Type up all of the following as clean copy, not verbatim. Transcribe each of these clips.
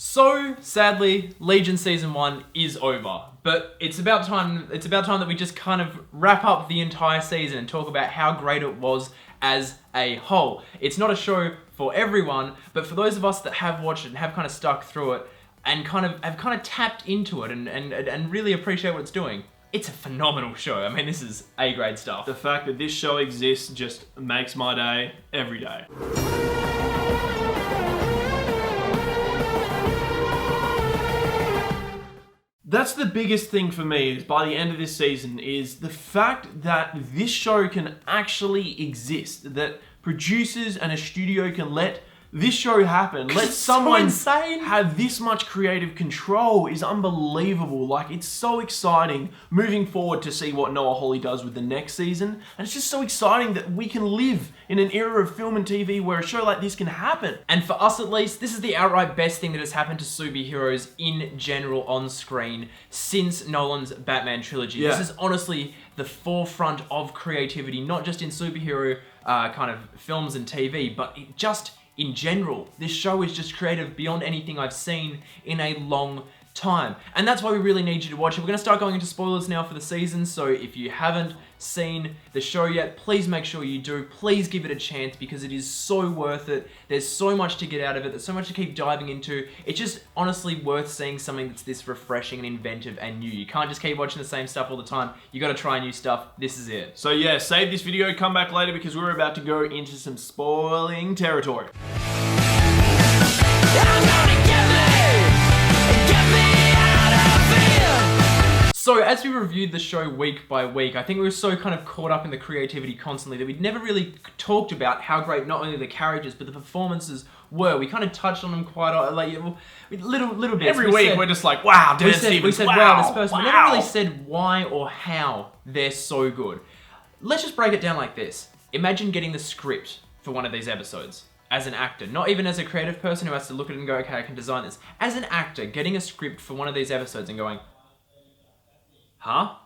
So sadly, Legion Season 1 is over, but it's about time that we just kind of wrap up the entire season and talk about how great it was as a whole. It's not a show for everyone, but for those of us that have watched it and have kind of stuck through it and have kind of tapped into it and really appreciate what it's doing, it's a phenomenal show. I mean, this is A-grade stuff. The fact that this show exists just makes my day every day. That's the biggest thing for me is by the end of this season is the fact that this show can actually exist, that producers and a studio can let this show happen. Let someone have this much creative control is unbelievable. Like, it's so exciting moving forward to see what Noah Hawley does with the next season. And it's just so exciting that we can live in an era of film and TV where a show like this can happen. And for us at least, this is the outright best thing that has happened to superheroes in general on screen since Nolan's Batman trilogy. Yeah. This is honestly the forefront of creativity, not just in superhero kind of films and TV, but just in general. This show is just creative beyond anything I've seen in a long time. And that's why we really need you to watch it. We're going to start going into spoilers now for the season, so if you haven't seen the show yet, please make sure you do. Please give it a chance because it is so worth it. There's so much to get out of it. There's so much to keep diving into. It's just honestly worth seeing something that's this refreshing and inventive and new. You can't just keep watching the same stuff all the time. You got to try new stuff. This is it. So yeah, save this video, come back later because we're about to go into some spoiling territory. So as we reviewed the show week by week, I think we were so kind of caught up in the creativity constantly that we'd never really talked about how great not only the characters but the performances were. We kind of touched on them quite like little bits. Every week we're just like, wow, Dan Stevens, we said, wow, this person. We never really said why or how they're so good. Let's just break it down like this. Imagine getting the script for one of these episodes. As an actor, not even as a creative person who has to look at it and go, okay, I can design this. As an actor, getting a script for one of these episodes and going, huh?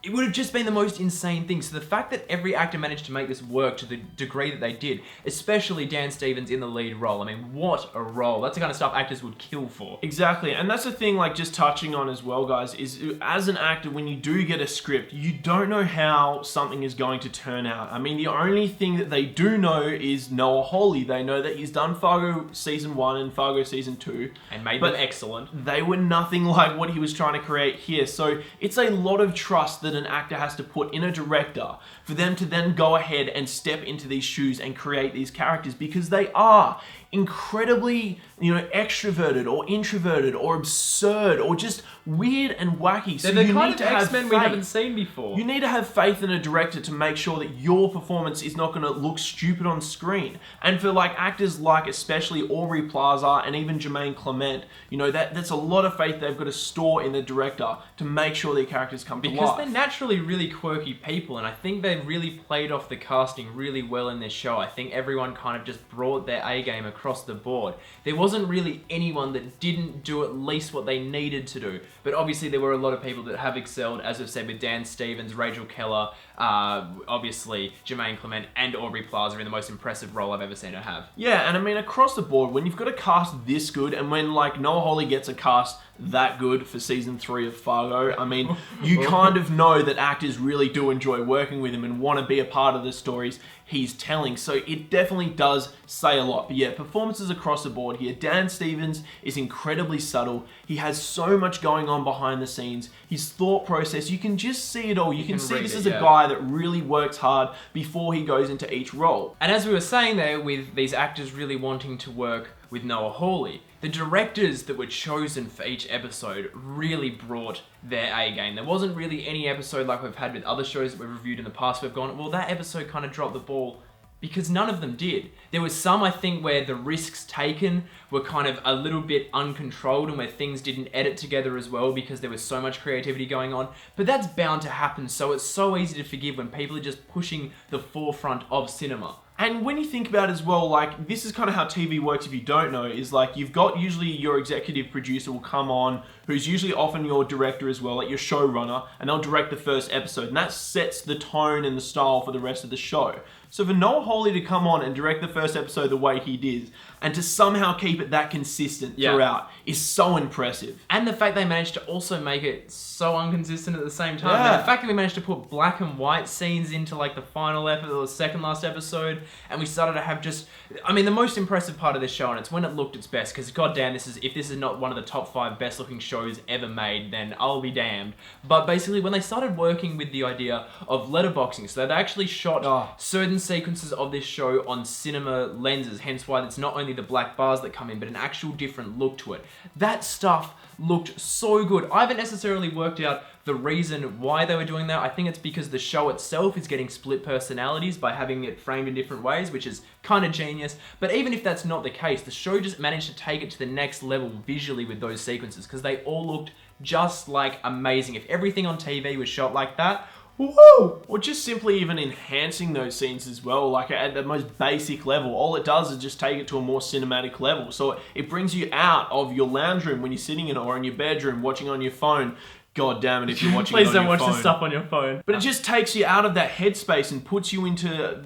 It would have just been the most insane thing. So the fact that every actor managed to make this work to the degree that they did, especially Dan Stevens in the lead role. I mean, what a role. That's the kind of stuff actors would kill for. Exactly, and that's the thing, like, just touching on as well, guys, is as an actor, when you do get a script, you don't know how something is going to turn out. I mean, the only thing that they do know is Noah Hawley. They know that he's done Fargo Season 1 and Fargo Season 2. And made them excellent. They were nothing like what he was trying to create here. So it's a lot of trust that an actor has to put in a director for them to then go ahead and step into these shoes and create these characters, because they are incredibly, extroverted or introverted or absurd or just weird and wacky. So they're the kind of X-Men we haven't seen before. You need to have faith in a director to make sure that your performance is not going to look stupid on screen. And for like actors like especially Aubrey Plaza and even Jermaine Clement, that's a lot of faith they've got to store in the director to make sure their characters come to life. Because they're naturally really quirky people, and I think they really played off the casting really well in this show. I think everyone kind of just brought their A game across the board. There wasn't really anyone that didn't do at least what they needed to do. But obviously there were a lot of people that have excelled, as I've said, with Dan Stevens, Rachel Keller, obviously Jermaine Clement, and Aubrey Plaza in the most impressive role I've ever seen her have. Yeah, and I mean, across the board, when you've got a cast this good, and when like Noah Hawley gets a cast that good for Season 3 of Fargo, I mean, you kind of know that actors really do enjoy working with him and want to be a part of the stories he's telling. So it definitely does say a lot. But yeah, performances across the board here. Dan Stevens is incredibly subtle. He has so much going on behind the scenes. His thought process, you can just see it all. You can see this is a guy that really works hard before he goes into each role. And as we were saying there, with these actors really wanting to work with Noah Hawley, the directors that were chosen for each episode really brought their A game. There wasn't really any episode like we've had with other shows that we've reviewed in the past. We've gone, well, that episode kind of dropped the ball, because none of them did. There was some, I think, where the risks taken were kind of a little bit uncontrolled and where things didn't edit together as well because there was so much creativity going on. But that's bound to happen, so it's so easy to forgive when people are just pushing the forefront of cinema. And when you think about it as well, like, this is kind of how TV works if you don't know, is like, you've got usually your executive producer will come on, who's usually often your director as well, like your showrunner, and they'll direct the first episode, and that sets the tone and the style for the rest of the show. So for Noah Hawley to come on and direct the first episode the way he did, and to somehow keep it that consistent throughout, is so impressive. And the fact they managed to also make it so inconsistent at the same time. Yeah. And the fact that we managed to put black and white scenes into like the final episode or the second last episode, and we started to have just, I mean, the most impressive part of this show, and it's when it looked its best, because goddamn, if this is not one of the top 5 best looking shows ever made, then I'll be damned. But basically, when they started working with the idea of letterboxing, so they actually shot certain sequences of this show on cinema lenses, hence why it's not only the black bars that come in, but an actual different look to it. That stuff looked so good. I haven't necessarily worked out the reason why they were doing that. I think it's because the show itself is getting split personalities by having it framed in different ways, which is kind of genius. But even if that's not the case, the show just managed to take it to the next level visually with those sequences, because they all looked just like amazing. If everything on TV was shot like that, woohoo! Or just simply even enhancing those scenes as well, like at the most basic level. All it does is just take it to a more cinematic level. So it brings you out of your lounge room when you're sitting in it, or in your bedroom watching on your phone. God damn it, if you're watching Please it on don't watch your phone. this stuff on your phone. But it just takes you out of that headspace and puts you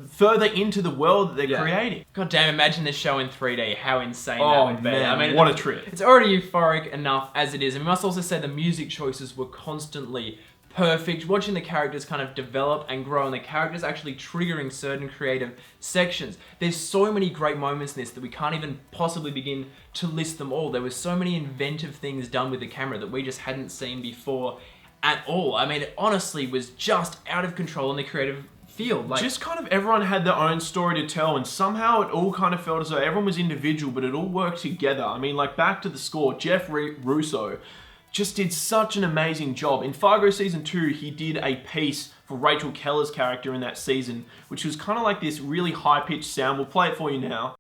further into the world that they're creating. God damn, imagine this show in 3D. How insane that Oh would be. man, I mean, what a trip. It's already euphoric enough as it is. And we must also say the music choices were constantly perfect. Watching the characters kind of develop and grow, and the characters actually triggering certain creative sections. There's so many great moments in this that we can't even possibly begin to list them all. There were so many inventive things done with the camera that we just hadn't seen before at all. I mean, it honestly was just out of control in the creative field. Like, just kind of everyone had their own story to tell, and somehow it all kind of felt as though everyone was individual, but it all worked together. I mean, like, back to the score, Jeff Russo just did such an amazing job. In Fargo Season 2, he did a piece for Rachel Keller's character in that season, which was kind of like this really high-pitched sound. We'll play it for you now.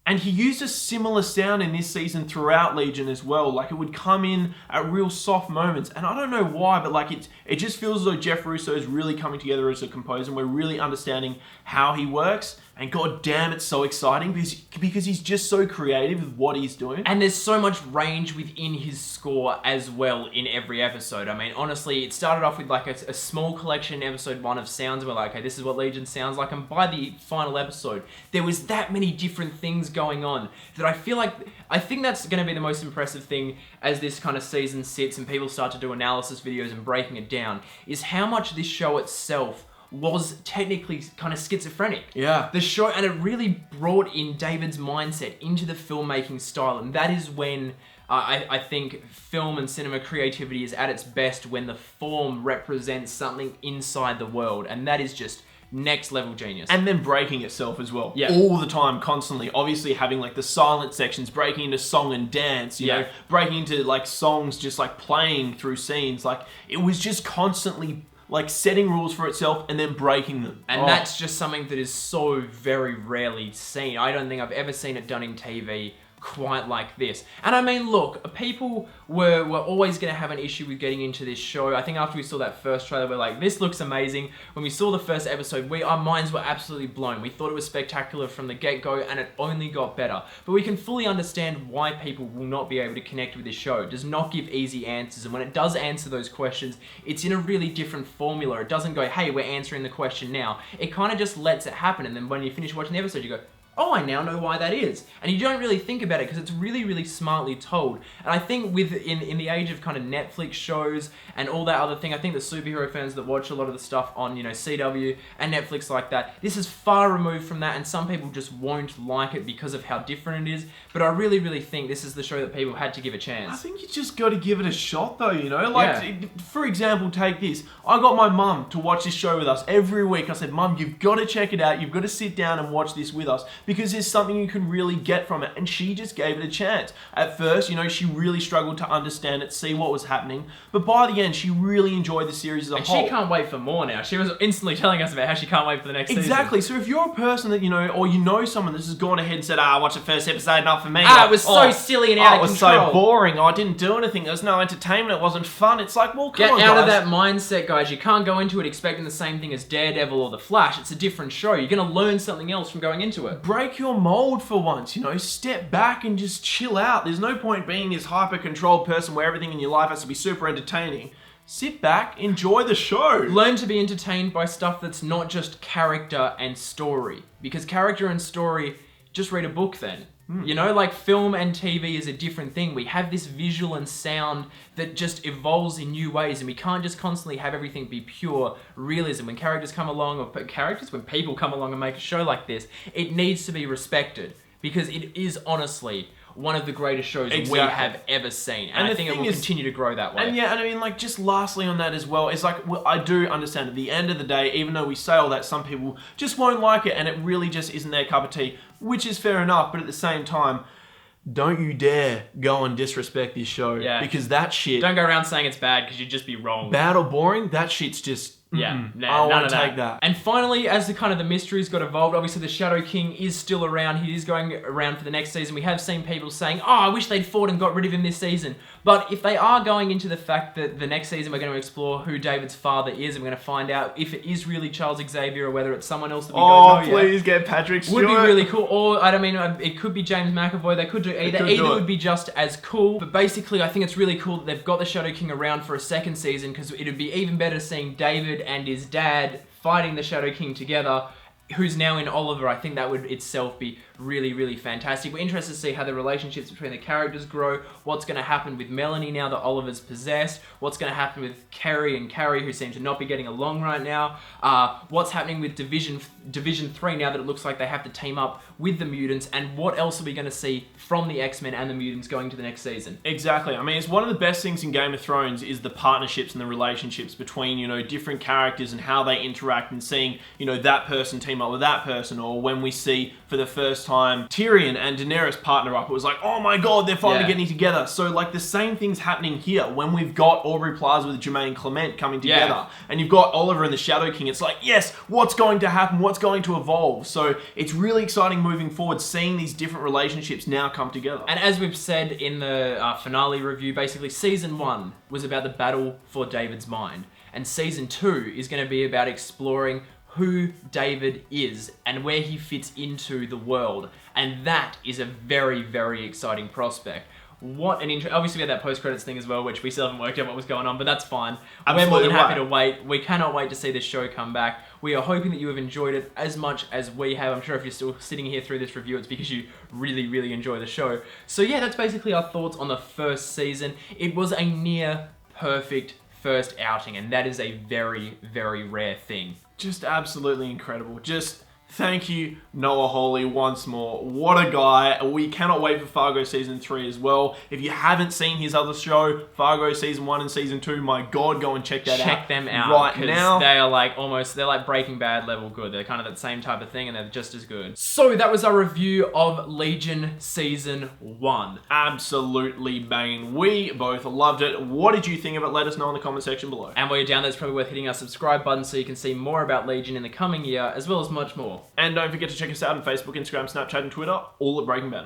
And he used a similar sound in this season throughout Legion as well. Like, it would come in at real soft moments. And I don't know why, but like it just feels as though Jeff Russo is really coming together as a composer, and we're really understanding how he works. And god damn, it's so exciting because he's just so creative with what he's doing. And there's so much range within his score as well in every episode. I mean, honestly, it started off with like a small collection in episode 1 of sounds. We're like, okay, this is what Legion sounds like. And by the final episode, there was that many different things going on that I think that's going to be the most impressive thing as this kind of season sits and people start to do analysis videos and breaking it down, is how much this show itself was technically kind of schizophrenic. Yeah. The show, and it really brought in David's mindset into the filmmaking style, and that is when I think film and cinema creativity is at its best, when the form represents something inside the world, and that is just next level genius. And then breaking itself as well. Yeah. All the time, constantly. Obviously having like the silent sections, breaking into song and dance, you know, breaking into like songs just like playing through scenes. Like, it was just constantly like setting rules for itself and then breaking them. And that's just something that is so very rarely seen. I don't think I've ever seen it done in TV quite like this. And I mean, look, people were always going to have an issue with getting into this show. I think after we saw that first trailer, we're like, this looks amazing. When we saw the first episode, our minds were absolutely blown. We thought it was spectacular from the get-go, and it only got better. But we can fully understand why people will not be able to connect with this show. It does not give easy answers, and when it does answer those questions, it's in a really different formula. It doesn't go, hey, we're answering the question now. It kind of just lets it happen, and then when you finish watching the episode, you go, oh, I now know why that is. And you don't really think about it because it's really, really smartly told. And I think in the age of kind of Netflix shows and all that other thing, I think the superhero fans that watch a lot of the stuff on, you know, CW and Netflix like that, this is far removed from that, and some people just won't like it because of how different it is. But I really, really think this is the show that people had to give a chance. I think you just got to give it a shot though, you know? Like, for example, take this. I got my mum to watch this show with us every week. I said, Mum, you've got to check it out. You've got to sit down and watch this with us, because there's something you can really get from it. And she just gave it a chance. At first, you know, she really struggled to understand it, see what was happening. But by the end, she really enjoyed the series as a whole. And she can't wait for more now. She was instantly telling us about how she can't wait for the next season. Exactly. So if you're a person that, you know, or you know someone that's just gone ahead and said, watch the first episode, not for me. It was so silly and out of control. It was so boring. I didn't do anything. There was no entertainment. It wasn't fun. It's like, well, come on, Get out of guys. that mindset, guys. You can't go into it expecting the same thing as Daredevil or The Flash. It's a different show. You're going to learn something else from going into it. Break your mold for once, you know, step back and just chill out. There's no point being this hyper-controlled person where everything in your life has to be super entertaining. sit back, enjoy the show. Learn to be entertained by stuff that's not just character and story. Because character and story, just read a book then. You know, like film and TV is a different thing. We have this visual and sound that just evolves in new ways, and we can't just constantly have everything be pure realism. When characters come along, when people come along and make a show like this, it needs to be respected. Because it is honestly one of the greatest shows we have ever seen. And I think it will continue to grow that way. And yeah, and I mean, like, just lastly on that as well, it's like, well, I do understand at the end of the day, even though we say all that, some people just won't like it, and it really just isn't their cup of tea, which is fair enough, but at the same time, don't you dare go and disrespect this show. Yeah. Because that shit... Don't go around saying it's bad, because you'd just be wrong. Bad or boring, that shit's just... Yeah, I want to take that. And finally, as the mysteries got evolved, obviously the Shadow King is still around. He is going around for the next season. We have seen people saying, oh, I wish they'd fought and got rid of him this season. But if they are going into the fact that the next season we're going to explore who David's father is, and we're going to find out if it is really Charles Xavier or whether it's someone else that we don't know please get Patrick Stewart. Would be really cool. Or, I don't mean, it could be James McAvoy. They could do either. Either would be just as cool. But basically, I think it's really cool that they've got the Shadow King around for a second season, because it would be even better seeing David and his dad fighting the Shadow King together, who's now in Oliver. I think that would itself be really, really fantastic. We're interested to see how the relationships between the characters grow, what's going to happen with Melanie now that Oliver's possessed, what's going to happen with Kerry and Carrie, who seem to not be getting along right now, what's happening with Division 3 now that it looks like they have to team up with the mutants, and what else are we going to see from the X-Men and the mutants going to the next season. Exactly. I mean, it's one of the best things in Game of Thrones is the partnerships and the relationships between, you know, different characters and how they interact, and seeing, you know, that person team up with that person, or when we see for the first time Tyrion and Daenerys partner up, it was like, oh my god, they're finally getting together. So like the same thing's happening here when we've got Aubrey Plaza with Jermaine Clement coming together, and you've got Oliver and the Shadow King. It's like, yes, what's going to happen? What's going to evolve? So it's really exciting moving forward, seeing these different relationships now come together. And as we've said in the finale review, basically season 1 was about the battle for David's mind, and season 2 is going to be about exploring who David is and where he fits into the world, and that is a very, very exciting prospect. What an intro. Obviously we had that post-credits thing as well, which we still haven't worked out what was going on, but that's fine. We're more than happy to wait. We cannot wait to see this show come back. We are hoping that you have enjoyed it as much as we have. I'm sure if you're still sitting here through this review, it's because you really, really enjoy the show. So yeah, that's basically our thoughts on the first season. It was a near perfect first outing, and that is a very, very rare thing. Just absolutely incredible. Just thank you, Noah Hawley, once more. What a guy. We cannot wait for Fargo Season 3 as well. If you haven't seen his other show, Fargo Season 1 and Season 2, my god, go and check that out. Check them out right now. They are like they're like Breaking Bad level good. They're kind of that same type of thing, and they're just as good. So that was our review of Legion Season 1. Absolutely banging. We both loved it. What did you think of it? Let us know in the comment section below. And while you're down there, it's probably worth hitting our subscribe button so you can see more about Legion in the coming year, as well as much more. And don't forget to check us out on Facebook, Instagram, Snapchat, and Twitter, all at Breaking Banter.